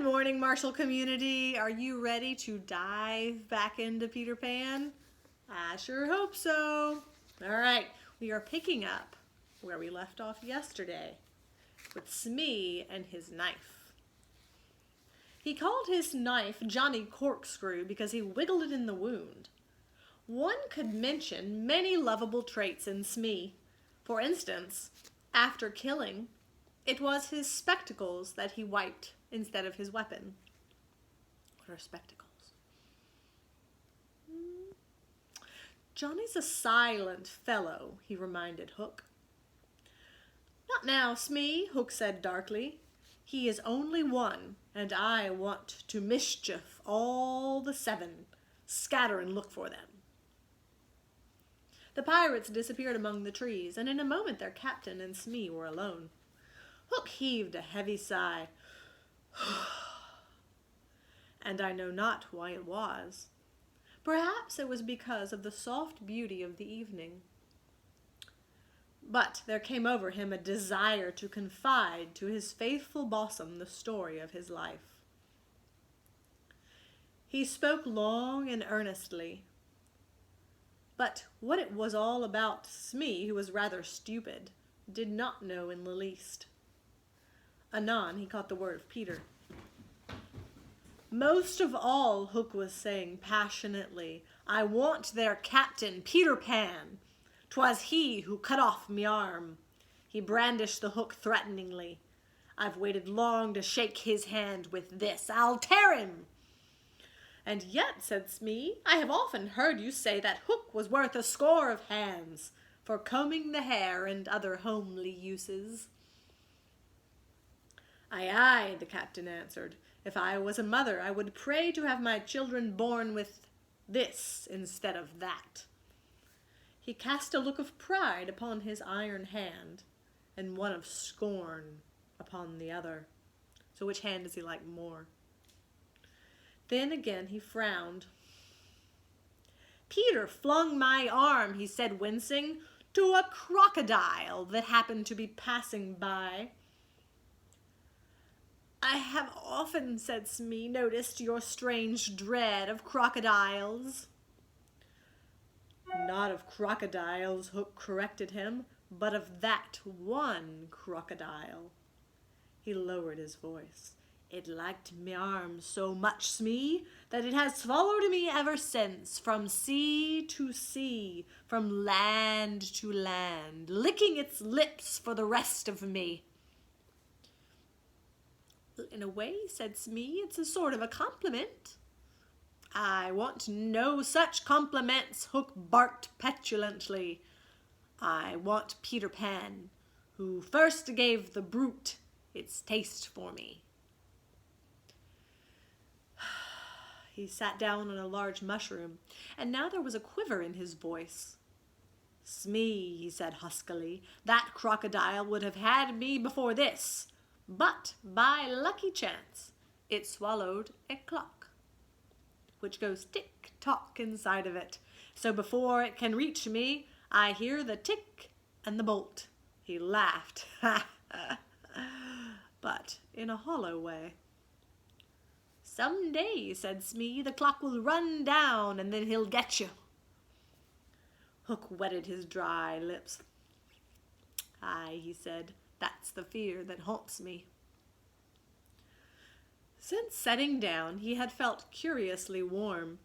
morning, Marshall community. Are you ready to dive back into Peter Pan? I sure hope so. All right, we are picking up where we left off yesterday with Smee and his knife. He called his knife Johnny Corkscrew because he wiggled it in the wound. One could mention many lovable traits in Smee. For instance, after killing, it was his spectacles that he wiped instead of his weapon. What are spectacles? Johnny's a silent fellow, he reminded Hook. Not now, Smee, Hook said darkly. He is only one, and I want to mischief all the 7. Scatter and look for them. The pirates disappeared among the trees, and in a moment their captain and Smee were alone. Hook heaved a heavy sigh, and I know not why it was. Perhaps it was because of the soft beauty of the evening. But there came over him a desire to confide to his faithful bosom the story of his life. He spoke long and earnestly, but what it was all about, Smee, who was rather stupid, did not know in the least. Anon he caught the word of Peter. Most of all, Hook was saying passionately, I want their captain, Peter Pan. 'Twas he who cut off me arm. He brandished the hook threateningly. I've waited long to shake his hand with this. I'll tear him. And yet, said Smee, I have often heard you say that Hook was worth a score of hands for combing the hair and other homely uses. Aye, aye, the captain answered. If I was a mother, I would pray to have my children born with this instead of that. He cast a look of pride upon his iron hand, and one of scorn upon the other. So which hand does he like more? Then again he frowned. Peter flung my arm, he said, wincing, to a crocodile that happened to be passing by. I have often, said Smee, noticed your strange dread of crocodiles. Not of crocodiles, Hook corrected him, but of that one crocodile. He lowered his voice. It liked me arm so much, Smee, that it has followed me ever since, from sea to sea, from land to land, licking its lips for the rest of me. In a way, said Smee, it's a sort of a compliment. I want no such compliments, Hook barked petulantly. I want Peter Pan, who first gave the brute its taste for me. He sat down on a large mushroom, and now there was a quiver in his voice. Smee, he said huskily, that crocodile would have had me before this, but by lucky chance it swallowed a clock, which goes tick-tock inside of it. So before it can reach me, I hear the tick and the bolt. He laughed, but in a hollow way. Some day, said Smee, the clock will run down, and then he'll get you. Hook wetted his dry lips. Aye, he said, that's the fear that haunts me. Since setting down, he had felt curiously warm.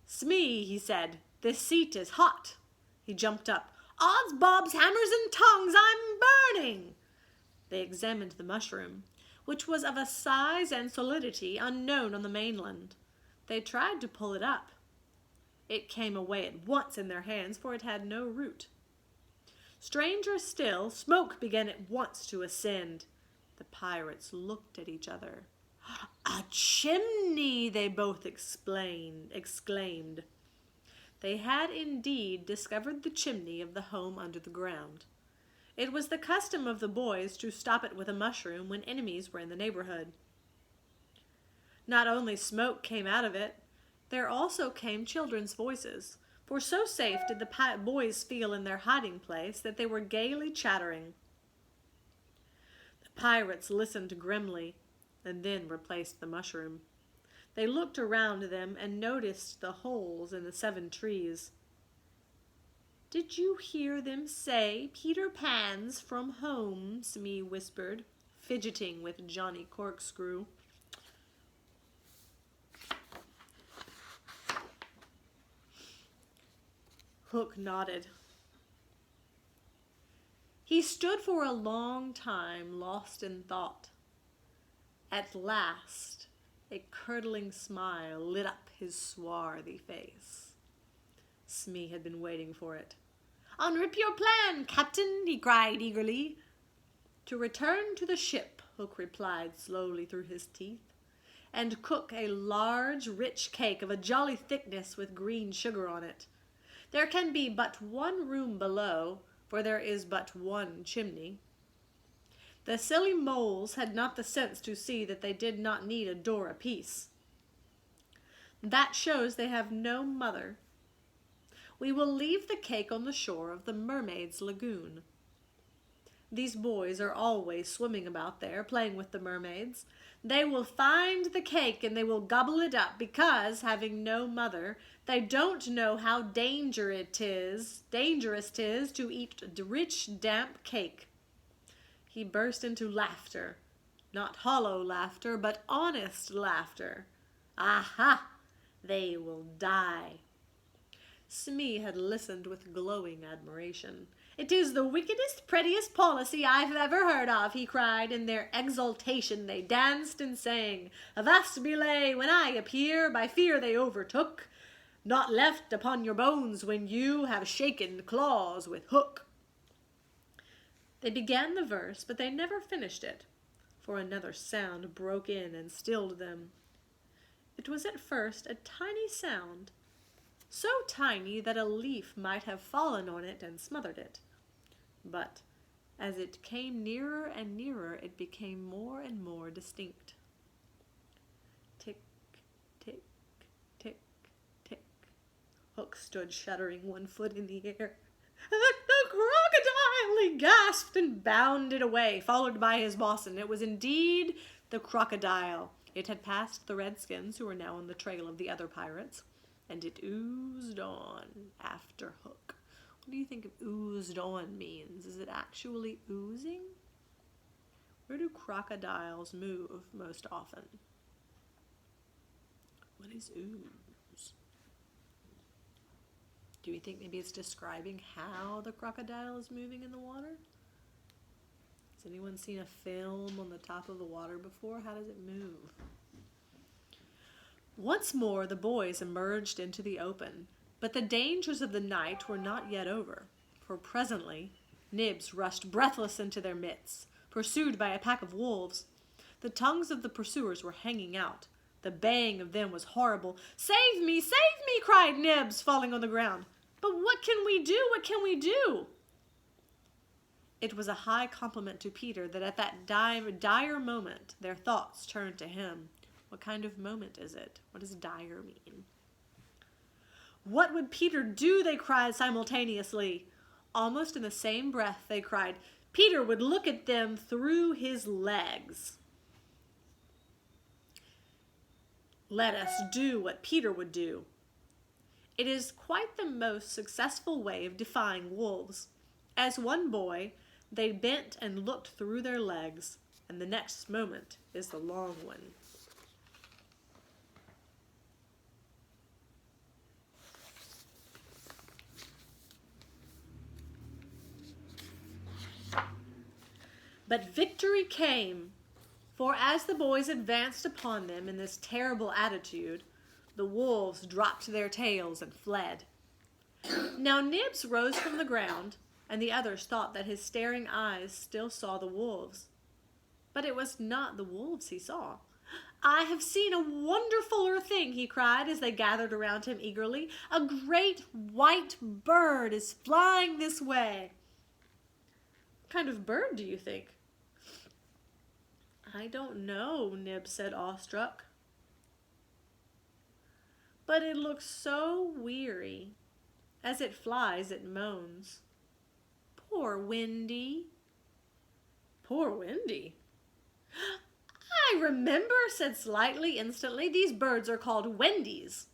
Smee, he said, this seat is hot. He jumped up. Odds bobs, hammers and tongues, I'm burning. They examined the mushroom, which was of a size and solidity unknown on the mainland. They tried to pull it up. It came away at once in their hands, for it had no root. Stranger still, smoke began at once to ascend. The pirates looked at each other. A chimney, they both exclaimed. They had indeed discovered the chimney of the home under the ground. It was the custom of the boys to stop it with a mushroom when enemies were in the neighborhood. Not only smoke came out of it, there also came children's voices, for so safe did the boys feel in their hiding place that they were gaily chattering. The pirates listened grimly. and then replaced the mushroom. They looked around them and noticed the holes in the 7 trees. "Did you hear them say Peter Pan's from home?" Smee whispered, fidgeting with Johnny Corkscrew. Hook nodded. He stood for a long time, lost in thought. At last, a curdling smile lit up his swarthy face. Smee had been waiting for it. "Unrip your plan, Captain," he cried eagerly. "To return to the ship," Hook replied slowly through his teeth, "and cook a large, rich cake of a jolly thickness with green sugar on it. There can be but one room below, for there is but one chimney." The silly moles had not the sense to see that they did not need a door apiece. "That shows they have no mother. We will leave the cake on the shore of the Mermaid's Lagoon. These boys are always swimming about there, playing with the mermaids. They will find the cake and they will gobble it up because, having no mother, they don't know how dangerous 'tis to eat rich, damp cake." He burst into laughter, not hollow laughter, but honest laughter. "Aha! They will die." Smee had listened with glowing admiration. "It is the wickedest, prettiest policy I've ever heard of," he cried. In their exultation they danced and sang. "Avast belay, when I appear, by fear they overtook. Not left upon your bones when you have shaken claws with Hook." They began the verse, but they never finished it, for another sound broke in and stilled them. It was at first a tiny sound, so tiny that a leaf might have fallen on it and smothered it. But as it came nearer and nearer, it became more and more distinct. Tick, tick, tick, tick. Hook stood shuddering, one foot in the air. "The crocodile!" he gasped and bounded away, followed by his bosun. It was indeed the crocodile. It had passed the redskins, who were now on the trail of the other pirates, and it oozed on after Hook. What do you think oozed on means? Is it actually oozing? Where do crocodiles move most often? What is ooze? Do you think maybe it's describing how the crocodile is moving in the water? Has anyone seen a film on the top of the water before? How does it move? Once more the boys emerged into the open, but the dangers of the night were not yet over, for presently Nibs rushed breathless into their midst, pursued by a pack of wolves. The tongues of the pursuers were hanging out. The baying of them was horrible. "Save me! Save me!" cried Nibs, falling on the ground. "But what can we do? What can we do?" It was a high compliment to Peter that at that dire moment their thoughts turned to him. What kind of moment is it? What does dire mean? "What would Peter do?" they cried simultaneously. Almost in the same breath they cried, "Peter would look at them through his legs." Let us do what Peter would do. It is quite the most successful way of defying wolves. As one boy, they bent and looked through their legs, and the next moment is the long one. But victory came, for as the boys advanced upon them in this terrible attitude, the wolves dropped their tails and fled. Now Nibs rose from the ground, and the others thought that his staring eyes still saw the wolves. But it was not the wolves he saw. "I have seen a wonderfuler thing," he cried as they gathered around him eagerly. "A great white bird is flying this way." "What kind of bird do you think?" "I don't know," Nibs said, awestruck. "But it looks so weary. As it flies, it moans. Poor Windy." "Poor Windy?" "I remember, said Slightly instantly. These birds are called Wendies.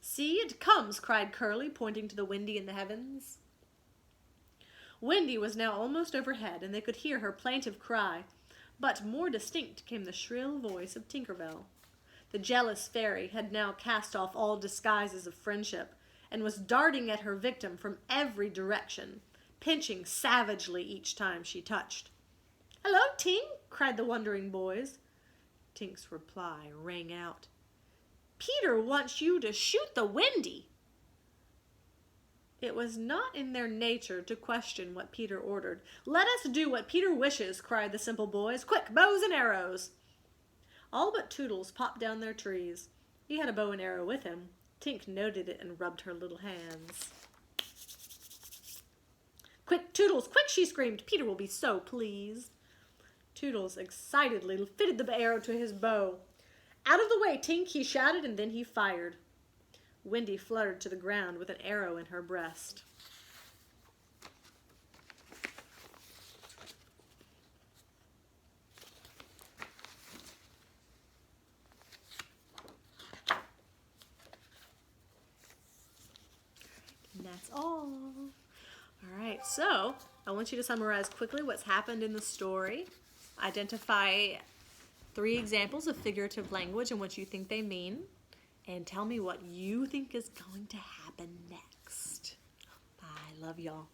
See, it comes, cried Curly, pointing to the Wendy in the heavens. Wendy was now almost overhead, and they could hear her plaintive cry, but more distinct came the shrill voice of Tinkerbell. The jealous fairy had now cast off all disguises of friendship, and was darting at her victim from every direction, pinching savagely each time she touched. "Hello, Tink!" cried the wondering boys. Tink's reply rang out. "Peter wants you to shoot the Wendy." It was not in their nature to question what Peter ordered. "Let us do what Peter wishes," cried the simple boys. "Quick, bows and arrows!" All but Toodles popped down their trees. He had a bow and arrow with him. Tink noted it and rubbed her little hands. "Quick, Toodles, quick!" she screamed. "Peter will be so pleased." Toodles excitedly fitted the arrow to his bow. "Out of the way, Tink!" he shouted, and then he fired. Wendy fluttered to the ground with an arrow in her breast. And that's all. All right, so I want you to summarize quickly what's happened in the story. Identify 3 examples of figurative language and what you think they mean. And tell me what you think is going to happen next. Bye. Love y'all.